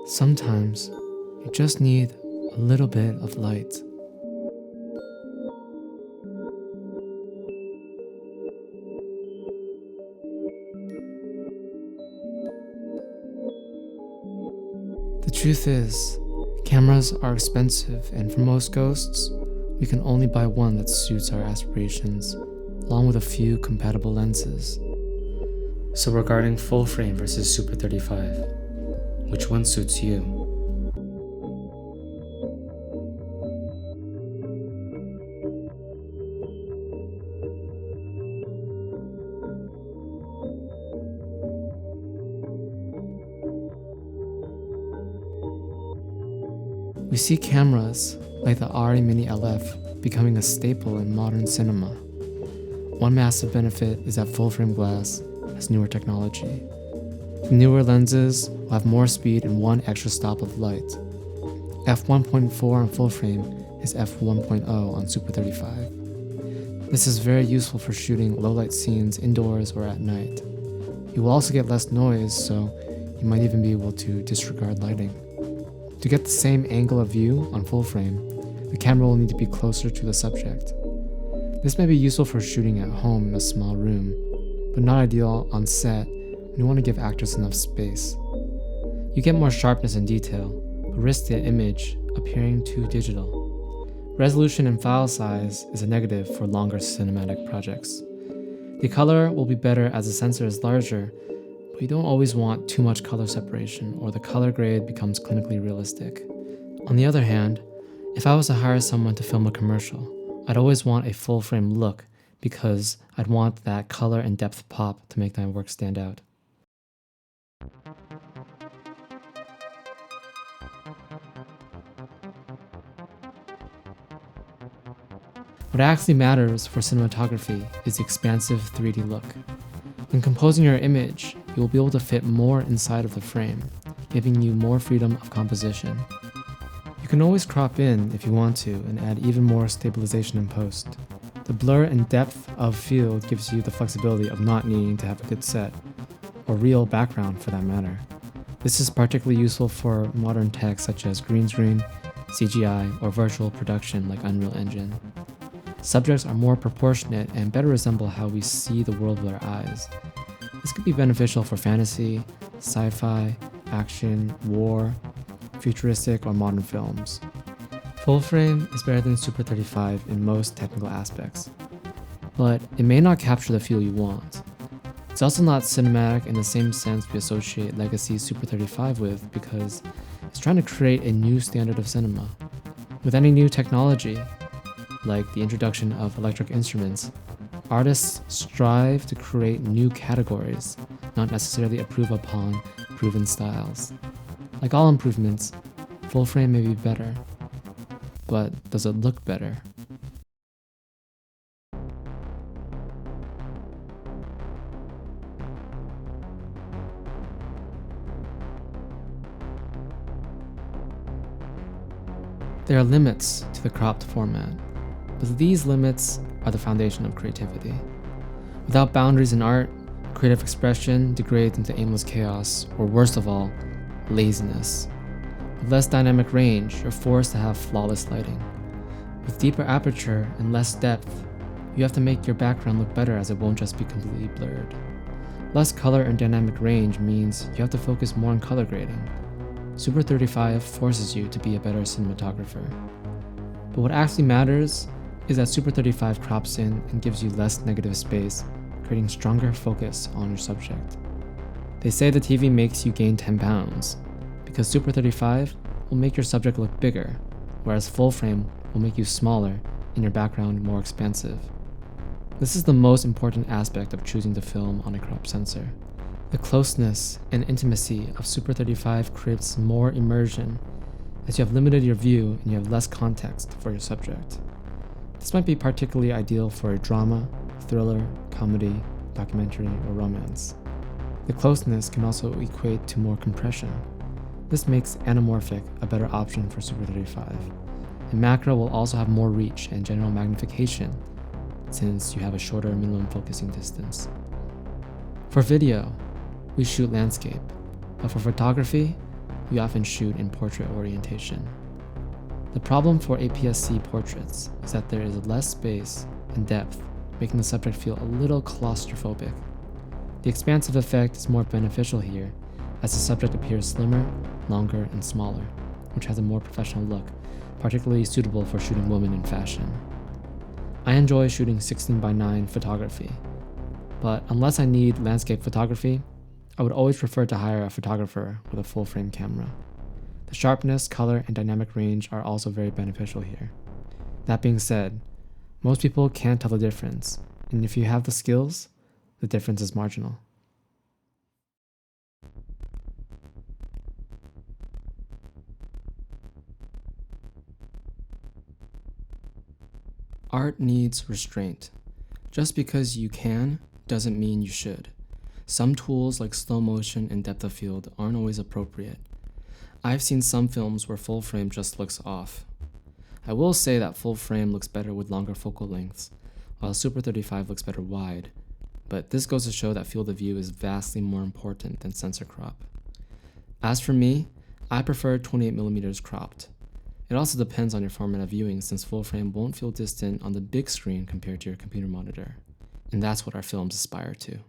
Sometimes you just need a little bit of light. The truth is, cameras are expensive, and for most ghosts, we can only buy one that suits our aspirations, along with a few compatible lenses. So regarding full frame versus Super 35, which one suits you? We see cameras like the ARRI Mini LF becoming a staple in modern cinema. One massive benefit is that full-frame glass has newer technology. The newer lenses will have more speed and one extra stop of light. f1.4 on full-frame is f1.0 on Super 35. This is very useful for shooting low-light scenes indoors or at night. You will also get less noise, so you might even be able to disregard lighting. To get the same angle of view on full frame, the camera will need to be closer to the subject. This may be useful for shooting at home in a small room, but not ideal on set when you want to give actors enough space. You get more sharpness and detail, but risk the image appearing too digital. Resolution and file size is a negative for longer cinematic projects. The color will be better as the sensor is larger, but you don't always want too much color separation or the color grade becomes clinically realistic. On the other hand, if I was to hire someone to film a commercial, I'd always want a full frame look because I'd want that color and depth pop to make my work stand out. What actually matters for cinematography is the expansive 3D look. When composing your image, you will be able to fit more inside of the frame, giving you more freedom of composition. You can always crop in if you want to and add even more stabilization in post. The blur and depth of field gives you the flexibility of not needing to have a good set, or real background for that matter. This is particularly useful for modern tech such as green screen, CGI, or virtual production like Unreal Engine. Subjects are more proportionate and better resemble how we see the world with our eyes. This could be beneficial for fantasy, sci-fi, action, war, futuristic, or modern films. Full frame is better than Super 35 in most technical aspects, but it may not capture the feel you want. It's also not cinematic in the same sense we associate legacy Super 35 with because it's trying to create a new standard of cinema. With any new technology, like the introduction of electric instruments, artists strive to create new categories, not necessarily improve upon proven styles. Like all improvements, full frame may be better, but does it look better? There are limits to the cropped format, but these limits are the foundation of creativity. Without boundaries in art, creative expression degrades into aimless chaos, or worst of all, laziness. With less dynamic range, you're forced to have flawless lighting. With deeper aperture and less depth, you have to make your background look better as it won't just be completely blurred. Less color and dynamic range means you have to focus more on color grading. Super 35 forces you to be a better cinematographer. But what actually matters is that Super 35 crops in and gives you less negative space, creating stronger focus on your subject. They say the TV makes you gain 10 pounds, because Super 35 will make your subject look bigger, whereas full frame will make you smaller and your background more expansive. This is the most important aspect of choosing to film on a crop sensor. The closeness and intimacy of Super 35 creates more immersion, as you have limited your view and you have less context for your subject. This might be particularly ideal for a drama, thriller, comedy, documentary, or romance. The closeness can also equate to more compression. This makes anamorphic a better option for Super 35. And macro will also have more reach and general magnification, since you have a shorter minimum focusing distance. For video, we shoot landscape, but for photography, we often shoot in portrait orientation. The problem for APS-C portraits is that there is less space and depth, making the subject feel a little claustrophobic. The expansive effect is more beneficial here, as the subject appears slimmer, longer, and smaller, which has a more professional look, particularly suitable for shooting women in fashion. I enjoy shooting 16:9 photography, but unless I need landscape photography, I would always prefer to hire a photographer with a full-frame camera. The sharpness, color, and dynamic range are also very beneficial here. That being said, most people can't tell the difference, and if you have the skills, the difference is marginal. Art needs restraint. Just because you can doesn't mean you should. Some tools like slow motion and depth of field aren't always appropriate. I've seen some films where full frame just looks off. I will say that full frame looks better with longer focal lengths, while Super 35 looks better wide, but this goes to show that field of view is vastly more important than sensor crop. As for me, I prefer 28mm cropped. It also depends on your format of viewing, since full frame won't feel distant on the big screen compared to your computer monitor. And that's what our films aspire to.